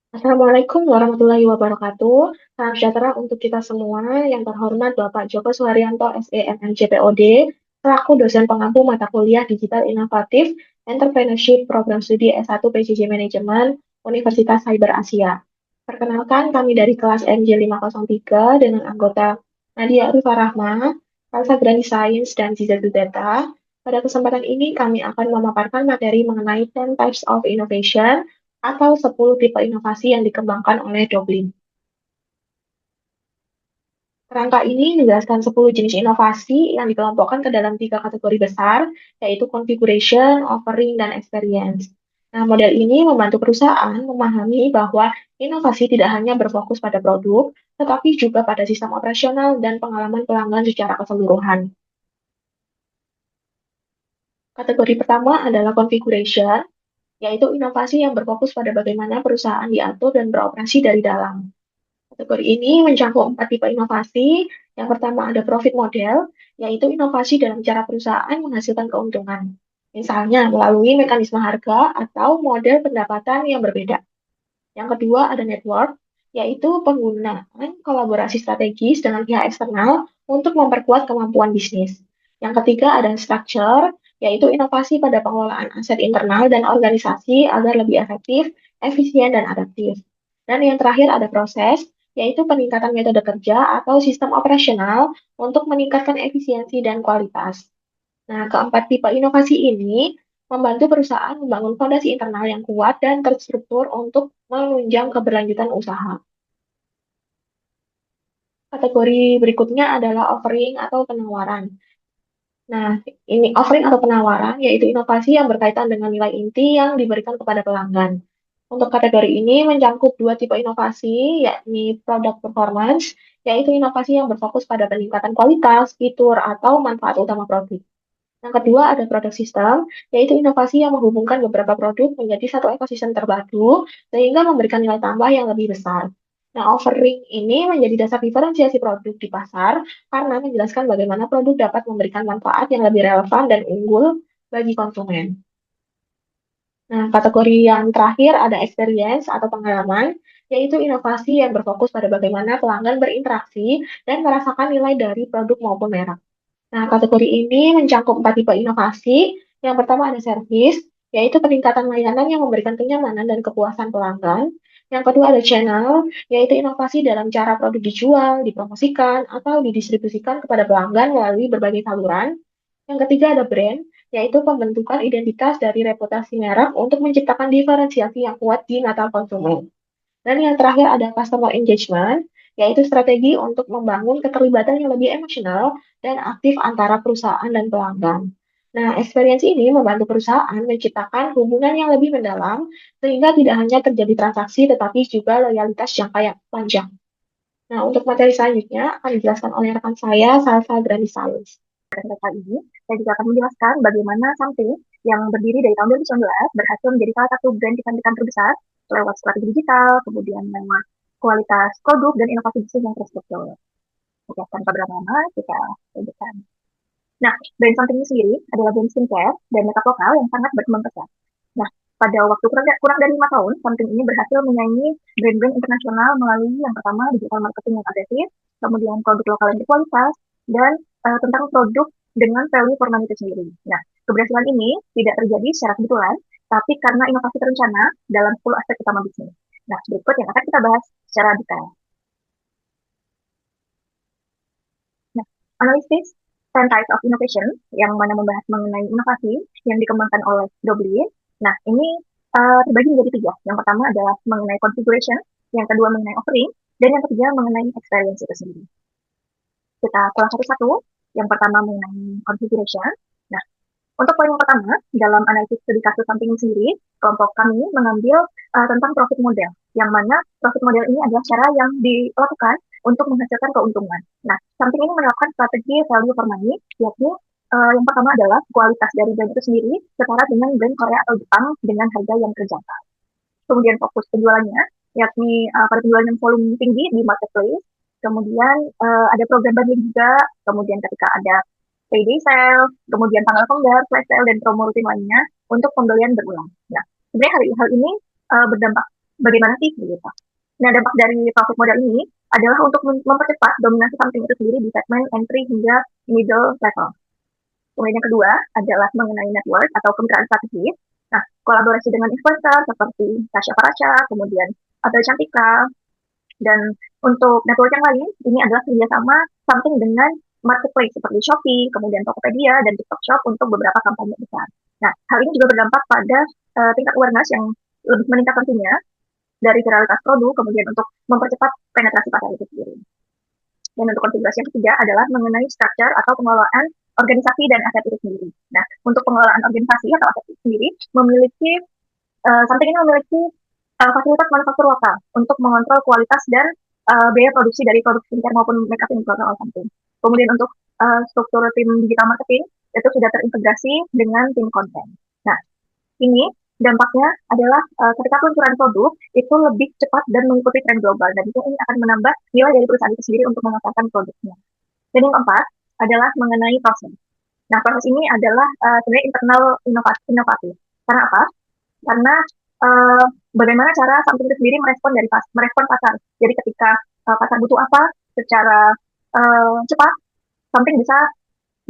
Assalamualaikum warahmatullahi wabarakatuh. Salam sejahtera untuk kita semua. Yang terhormat Bapak Joko Suharyanto, SEMM JPOD, selaku dosen pengampu mata kuliah Digital Inovatif Entrepreneurship Program Studi S1 PJJ Manajemen Universitas Cyber Asia. Perkenalkan kami dari kelas MJ503 dengan anggota Nadia Arifah Rahma, Salsa Grani Science, dan Ziza Dudeta. Pada kesempatan ini kami akan memaparkan materi mengenai 10 Types of Innovation atau 10 tipe inovasi yang dikembangkan oleh Doblin. Kerangka ini menjelaskan 10 jenis inovasi yang dikelompokkan ke dalam tiga kategori besar, yaitu configuration, offering, dan experience. Nah, model ini membantu perusahaan memahami bahwa inovasi tidak hanya berfokus pada produk, tetapi juga pada sistem operasional dan pengalaman pelanggan secara keseluruhan. Kategori pertama adalah configuration, yaitu inovasi yang berfokus pada bagaimana perusahaan diatur dan beroperasi dari dalam. Kategori ini mencakup empat tipe inovasi. Yang pertama ada profit model, yaitu inovasi dalam cara perusahaan menghasilkan keuntungan. Misalnya melalui mekanisme harga atau model pendapatan yang berbeda. Yang kedua ada network, yaitu penggunaan kolaborasi strategis dengan pihak eksternal untuk memperkuat kemampuan bisnis. Yang ketiga ada structure, yaitu inovasi pada pengelolaan aset internal dan organisasi agar lebih efektif, efisien, dan adaptif. Dan yang terakhir ada proses, yaitu peningkatan metode kerja atau sistem operasional untuk meningkatkan efisiensi dan kualitas. Nah, keempat tipe inovasi ini membantu perusahaan membangun fondasi internal yang kuat dan terstruktur untuk menunjang keberlanjutan usaha. Kategori berikutnya adalah offering atau penawaran. Nah, ini offering atau penawaran yaitu inovasi yang berkaitan dengan nilai inti yang diberikan kepada pelanggan. Untuk kategori ini mencakup dua tipe inovasi, yakni product performance, yaitu inovasi yang berfokus pada peningkatan kualitas, fitur, atau manfaat utama produk. Yang kedua ada produk sistem, yaitu inovasi yang menghubungkan beberapa produk menjadi satu ekosistem terpadu, sehingga memberikan nilai tambah yang lebih besar. Nah, offering ini menjadi dasar diferensiasi produk di pasar karena menjelaskan bagaimana produk dapat memberikan manfaat yang lebih relevan dan unggul bagi konsumen. Nah, kategori yang terakhir ada experience atau pengalaman, yaitu inovasi yang berfokus pada bagaimana pelanggan berinteraksi dan merasakan nilai dari produk maupun merek. Nah, kategori ini mencakup empat tipe inovasi. Yang pertama ada service, yaitu peningkatan layanan yang memberikan kenyamanan dan kepuasan pelanggan. Yang kedua ada channel, yaitu inovasi dalam cara produk dijual, dipromosikan, atau didistribusikan kepada pelanggan melalui berbagai saluran. Yang ketiga ada brand, yaitu pembentukan identitas dari reputasi merek untuk menciptakan diferensiasi yang kuat di mata konsumen. Dan yang terakhir ada customer engagement, yaitu strategi untuk membangun keterlibatan yang lebih emosional dan aktif antara perusahaan dan pelanggan. Nah, experience ini membantu perusahaan menciptakan hubungan yang lebih mendalam, sehingga tidak hanya terjadi transaksi, tetapi juga loyalitas jangka yang panjang. Nah, untuk materi selanjutnya akan dijelaskan oleh rekan saya, Salsa Grani Salis. Kali ini, saya juga akan menjelaskan bagaimana Something yang berdiri dari tahun 2019 berhasil menjadi salah satu brand kecantikan terbesar lewat strategi digital, kemudian lewat kualitas produk dan inovasi bisnis yang terstruktur. Oke, tanpa berlama-lama, kita lanjutkan. Nah, brand Something ini sendiri adalah brand skincare dan makeup lokal yang sangat berkembang pesat. Nah, pada waktu kurang dari 5 tahun, Something ini berhasil menyaingi brand-brand internasional melalui yang pertama digital marketing yang agresif, kemudian produk lokal yang berkualitas, dan tentang produk dengan value for money itu sendiri. Nah, keberhasilan ini tidak terjadi secara kebetulan, tapi karena inovasi terencana dalam 10 aspek utama bisnis. Nah, berikut yang akan kita bahas secara detail. Nah, analisis 10 Types of Innovation yang mana membahas mengenai inovasi yang dikembangkan oleh Doblin. Nah, ini terbagi menjadi tiga. Yang pertama adalah mengenai configuration, yang kedua mengenai offering, dan yang ketiga mengenai experience itu sendiri. Kita kelas satu-satu. Yang pertama mengenai configuration. Nah, untuk poin yang pertama, dalam analisis studi kasus samping sendiri, kelompok kami mengambil tentang profit model, yang mana profit model ini adalah cara yang dilakukan untuk menghasilkan keuntungan. Nah, samping ini menerapkan strategi value for money, yakni yang pertama adalah kualitas dari brand itu sendiri setara dengan brand Korea atau Jepang dengan harga yang terjangkau. Kemudian fokus penjualannya, yakni pada penjualan yang volume tinggi di marketplace. Kemudian ada program bundling juga, kemudian ketika ada payday sale, kemudian tanggal tenggat, flash sale, dan promo rutin lainnya untuk pembelian berulang. Nah, sebenarnya hal ini berdampak bagaimana sih begitu. Nah, dampak dari profit model ini adalah untuk mempercepat dominasi something itu sendiri di segmen entry hingga middle level. Kemudian yang kedua adalah mengenai network atau kemitraan strategis. Nah, kolaborasi dengan influencer seperti Tasya Farasha, kemudian Abel Cantika, dan untuk network yang lain, ini adalah kerjasama something dengan marketplace seperti Shopee, kemudian Tokopedia, dan TikTok Shop untuk beberapa kampanye besar. Nah, hal ini juga berdampak pada tingkat awareness yang lebih meningkat tentunya dari viralitas produk, kemudian untuk mempercepat penetrasi pasar itu sendiri. Dan untuk konfigurasi yang ketiga adalah mengenai structure atau pengelolaan organisasi dan aset itu sendiri. Nah, untuk pengelolaan organisasi atau aset itu sendiri memiliki something ini memiliki fasilitas manufaktur lokal untuk mengontrol kualitas dan biaya produksi dari produk skincare maupun makeup yang diproduksi oleh something. Kemudian untuk struktur tim digital marketing itu sudah terintegrasi dengan tim konten. Nah, ini dampaknya adalah ketika peluncuran produk itu lebih cepat dan mengikuti tren global dan itu ini akan menambah nilai dari perusahaan itu sendiri untuk memasarkan produknya. Dan yang keempat adalah mengenai proses. Nah, proses ini adalah sebenarnya internal inovatif. Karena apa? Karena uh, bagaimana cara something itu sendiri merespon pasar. Jadi ketika pasar butuh apa, secara cepat something bisa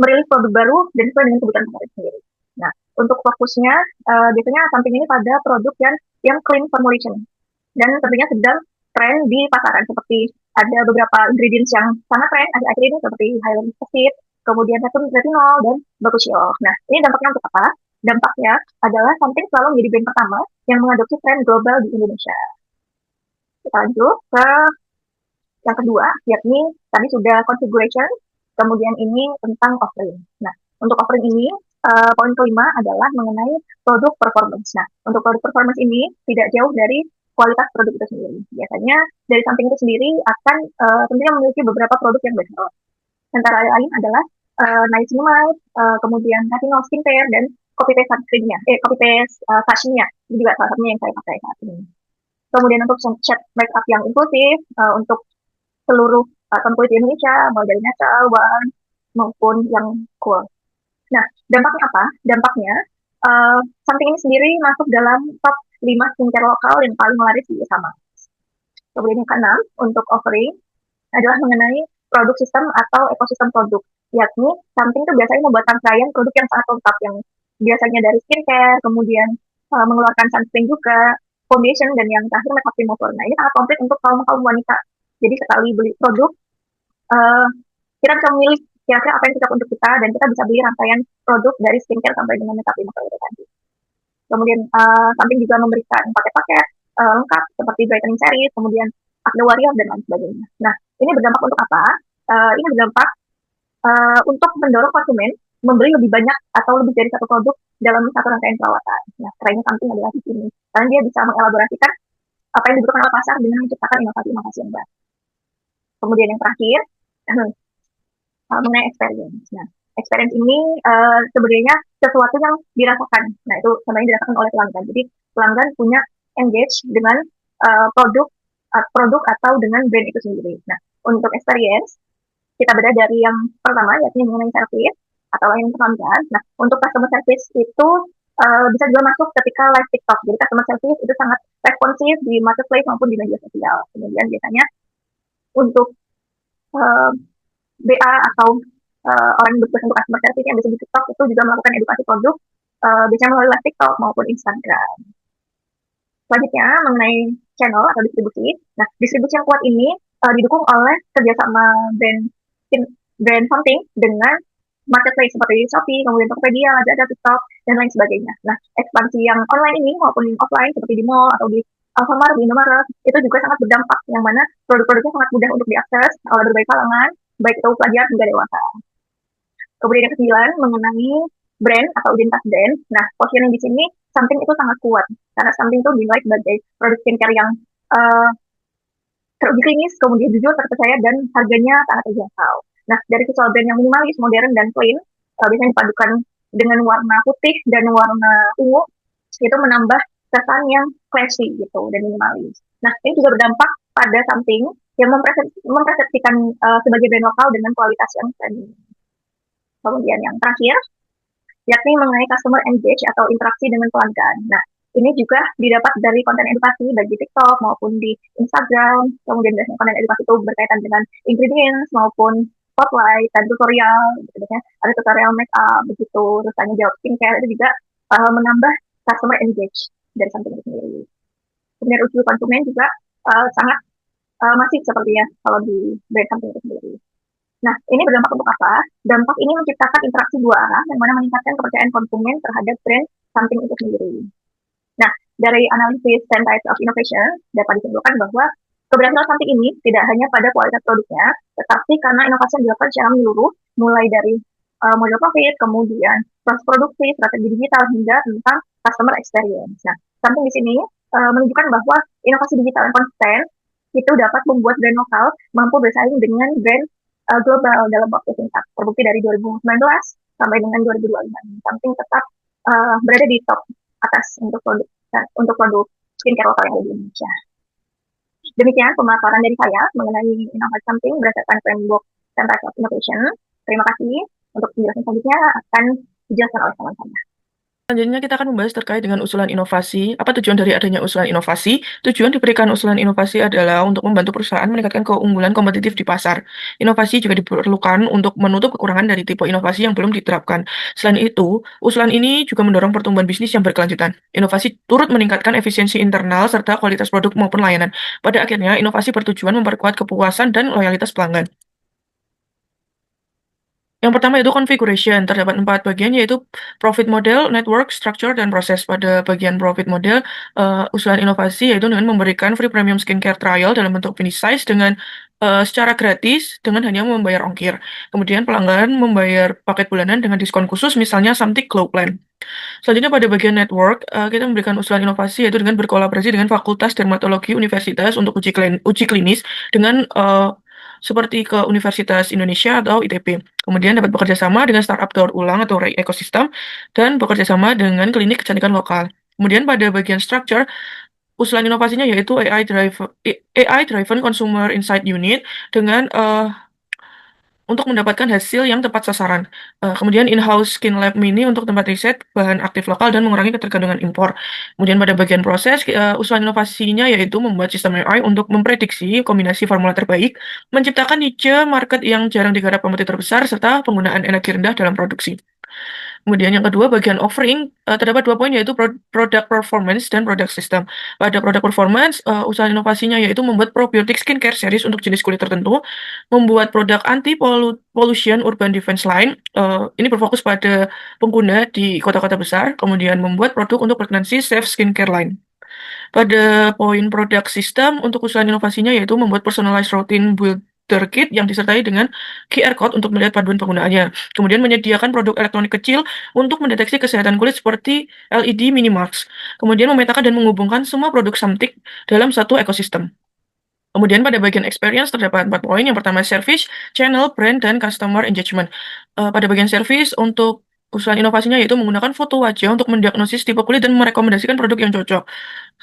merilis produk baru dan sesuai dengan kebutuhan pasar itu sendiri. Nah, untuk fokusnya biasanya something ini pada produk yang clean formulation dan tentunya sedang tren di pasaran seperti ada beberapa ingredients yang sangat tren akhir-akhir ini seperti hyaluronic acid, kemudian retinol dan bakuchiol. Nah, ini dampaknya untuk apa? Dampaknya adalah something selalu menjadi brand pertama yang mengadopsi tren global di Indonesia. Kita lanjut ke yang kedua, yakni tadi sudah configuration, kemudian ini tentang offering. Nah, untuk offering ini, poin kelima adalah mengenai produk performance. Nah, untuk produk performance ini tidak jauh dari kualitas produk itu sendiri. Biasanya dari samping itu sendiri akan tentunya memiliki beberapa produk yang berbeda. Antara lain adalah niacinamide, kemudian retinol skincare, dan copy paste sunscreen-nya, copy paste fashion-nya. Ini juga salah satunya yang saya pakai saat ini. Kemudian untuk shade makeup yang inklusif, untuk seluruh tone kulit di Indonesia, mulai dari natural, warm, maupun yang cool. Nah, dampaknya apa? Dampaknya, something ini sendiri masuk dalam top 5 skincare lokal yang paling laris di sama. Kemudian yang keenam, untuk offering, adalah mengenai produk sistem atau ekosistem produk, yakni something itu biasanya membuat rangkaian produk yang sangat lengkap, yang biasanya dari skincare, kemudian mengeluarkan sunscreen juga, foundation, dan yang terakhir makeup remover. Nah, ini sangat komplit untuk kaum wanita. Jadi sekali beli produk, uh, kita bisa memilih kira-kira apa yang cocok untuk kita dan kita bisa beli rangkaian produk dari skincare sampai dengan makeup remover itu tadi. Kemudian samping juga memberikan paket-paket lengkap seperti brightening series, kemudian acne warrior dan lain sebagainya. Nah, ini berdampak untuk apa? Ini berdampak untuk mendorong konsumen membeli lebih banyak atau lebih dari satu produk dalam satu rangkaian perawatan. Nah, kerennya samping adalah di sini. Karena dia bisa mengelaborasikan apa yang dibutuhkan oleh pasar dengan menciptakan inovasi-inovasi yang baru. Kemudian yang terakhir, mengenai experience. Nah, experience ini sebenarnya sesuatu yang dirasakan. Nah, itu sebenarnya dirasakan oleh pelanggan. Jadi, pelanggan punya engage dengan produk atau dengan brand itu sendiri. Nah, untuk experience, kita beda dari yang pertama, yakni mengenai service atau layanan pelanggan. Nah, untuk customer service itu bisa juga masuk ketika live TikTok. Jadi, customer service itu sangat responsif di marketplace maupun di media sosial. Kemudian biasanya untuk uh, BA atau orang yang bertugas untuk customer service yang bisa di TikTok itu juga melakukan edukasi produk biasanya melalui live TikTok maupun Instagram. Selanjutnya mengenai channel atau distribusi. Nah, distribusi yang kuat ini didukung oleh kerjasama brand something dengan marketplace seperti Shopee, kemudian Tokopedia, Lazada, TikTok, dan lain sebagainya. Nah, ekspansi yang online ini maupun yang offline seperti di mall atau di Alfamart, di Indomaret, itu juga sangat berdampak, yang mana produk-produknya sangat mudah untuk diakses oleh berbagai kalangan, baik itu pelajar hingga dewasa. Kemudian yang ke-9 mengenai brand atau identitas brand. Nah, positioning di sini something itu sangat kuat karena something itu dinilai sebagai produk skincare yang teruji klinis, kemudian jujur, terpercaya, dan harganya sangat terjangkau. Nah, dari visual brand yang minimalis, modern, dan clean, biasanya dipadukan dengan warna putih dan warna ungu, itu menambah kesan yang classy gitu dan minimalis. Nah, ini juga berdampak pada something yang mempersepsikan sebagai brand lokal dengan kualitas yang premium. Kemudian yang terakhir, yakni mengenai customer engage atau interaksi dengan pelanggan. Nah, Ini juga didapat dari konten edukasi baik di TikTok maupun di Instagram. Kemudian biasanya konten edukasi itu berkaitan dengan ingredients maupun spotlight dan tutorial. Gitu. Biasanya ada tutorial make up begitu. Terus tanya jawab skincare itu juga menambah customer engage dari samping itu sendiri. Kemudian uji konsumen juga sangat masif sepertinya kalau di brand samping itu sendiri. Nah, ini berdampak untuk apa? Dampak ini menciptakan interaksi dua arah yang mana meningkatkan kepercayaan konsumen terhadap brand samping itu sendiri. Nah, dari analisis 10 types of innovation dapat disimpulkan bahwa keberhasilan samping ini tidak hanya pada kualitas produknya, tetapi karena inovasi yang dilakukan secara menyeluruh, mulai dari model profit, kemudian proses produksi, strategi digital, hingga tentang customer experience. Nah, samping di sini menunjukkan bahwa inovasi digital yang konsisten itu dapat membuat brand lokal mampu bersaing dengan brand global dalam waktu singkat. Terbukti dari 2019 sampai dengan 2025. Samping tetap berada di top atas untuk produk skincare lokal yang ada di Indonesia. Demikian pemaparan dari saya mengenai inovasi samping berdasarkan framework Center of Innovation. Terima kasih. Untuk penjelasan selanjutnya akan dijelaskan oleh teman saya. Selanjutnya kita akan membahas terkait dengan usulan inovasi. Apa tujuan dari adanya usulan inovasi? Tujuan diberikan usulan inovasi adalah untuk membantu perusahaan meningkatkan keunggulan kompetitif di pasar. Inovasi juga diperlukan untuk menutup kekurangan dari tipe inovasi yang belum diterapkan. Selain itu, usulan ini juga mendorong pertumbuhan bisnis yang berkelanjutan. Inovasi turut meningkatkan efisiensi internal serta kualitas produk maupun layanan. Pada akhirnya, inovasi bertujuan memperkuat kepuasan dan loyalitas pelanggan. Yang pertama itu configuration, terdapat 4 bagian yaitu profit model, network, structure, dan proses. Pada bagian profit model, usulan inovasi yaitu dengan memberikan free premium skincare trial dalam bentuk finish size dengan secara gratis dengan hanya membayar ongkir. Kemudian pelanggan membayar paket bulanan dengan diskon khusus misalnya Samtic Glow Plan. Selanjutnya pada bagian network, kita memberikan usulan inovasi yaitu dengan berkolaborasi dengan Fakultas Dermatologi Universitas untuk uji klinis dengan seperti ke Universitas Indonesia atau ITB. Kemudian dapat bekerja sama dengan startup daur ulang atau ekosistem dan bekerja sama dengan klinik kecantikan lokal. Kemudian pada bagian structure, usulan inovasinya yaitu AI driven Consumer Insight Unit dengan untuk mendapatkan hasil yang tepat sasaran. Kemudian in-house skin lab mini untuk tempat riset bahan aktif lokal dan mengurangi ketergantungan impor. Kemudian pada bagian proses, usulan inovasinya yaitu membuat sistem AI untuk memprediksi kombinasi formula terbaik, menciptakan niche market yang jarang digarap kompetitor besar, serta penggunaan energi rendah dalam produksi. Kemudian yang kedua, bagian offering, terdapat 2 poin yaitu product performance dan product system. Pada product performance, usaha inovasinya yaitu membuat probiotic skincare series untuk jenis kulit tertentu, membuat produk anti-pollution urban defense line, ini berfokus pada pengguna di kota-kota besar, kemudian membuat produk untuk pregnancy safe skincare line. Pada poin produk system, untuk usaha inovasinya yaitu membuat personalized routine builder kit yang disertai dengan QR code untuk melihat panduan penggunaannya. Kemudian menyediakan produk elektronik kecil untuk mendeteksi kesehatan kulit seperti LED mini marks. Kemudian memetakan dan menghubungkan semua produk Samtik dalam satu ekosistem. Kemudian pada bagian experience terdapat 4 poin. Yang pertama service, channel, brand, dan customer engagement. Pada bagian service untuk usulan inovasinya yaitu menggunakan foto wajah untuk mendiagnosis tipe kulit dan merekomendasikan produk yang cocok.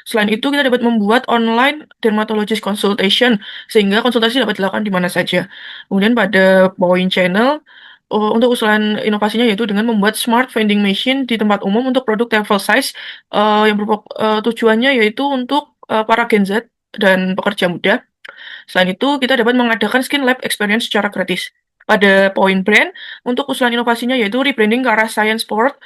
Selain itu, kita dapat membuat online dermatologist consultation, sehingga konsultasi dapat dilakukan di mana saja. Kemudian pada poin channel, untuk usulan inovasinya yaitu dengan membuat smart vending machine di tempat umum untuk produk travel size, yang tujuannya yaitu untuk para Gen Z dan pekerja muda. Selain itu, kita dapat mengadakan skin lab experience secara gratis. Pada poin brand, untuk usulan inovasinya yaitu rebranding ke arah science sport,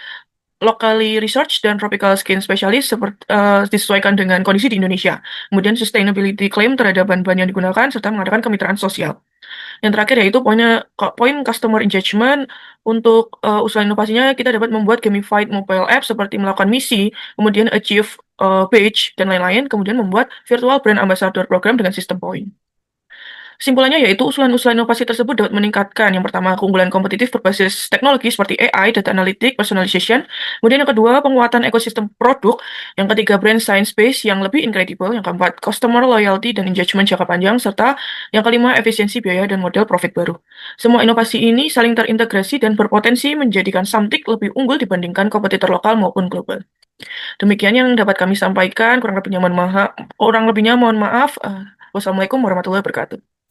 locally research dan tropical skin specialist seperti disesuaikan dengan kondisi di Indonesia. Kemudian sustainability claim terhadap bahan-bahan yang digunakan serta mengadakan kemitraan sosial. Yang terakhir yaitu poin customer engagement. Untuk usulan inovasinya kita dapat membuat gamified mobile app seperti melakukan misi, kemudian achieve badge dan lain-lain, kemudian membuat virtual brand ambassador program dengan sistem poin. Kesimpulannya yaitu usulan-usulan inovasi tersebut dapat meningkatkan yang pertama keunggulan kompetitif berbasis teknologi seperti AI, data analytic, personalization. Kemudian yang kedua penguatan ekosistem produk. Yang ketiga brand science base yang lebih incredible. Yang keempat customer loyalty dan engagement jangka panjang. Serta yang kelima efisiensi biaya dan model profit baru. Semua inovasi ini saling terintegrasi dan berpotensi menjadikan Samtik lebih unggul dibandingkan kompetitor lokal maupun global. Demikian yang dapat kami sampaikan. Kurang lebihnya mohon maaf. Wassalamualaikum warahmatullahi wabarakatuh.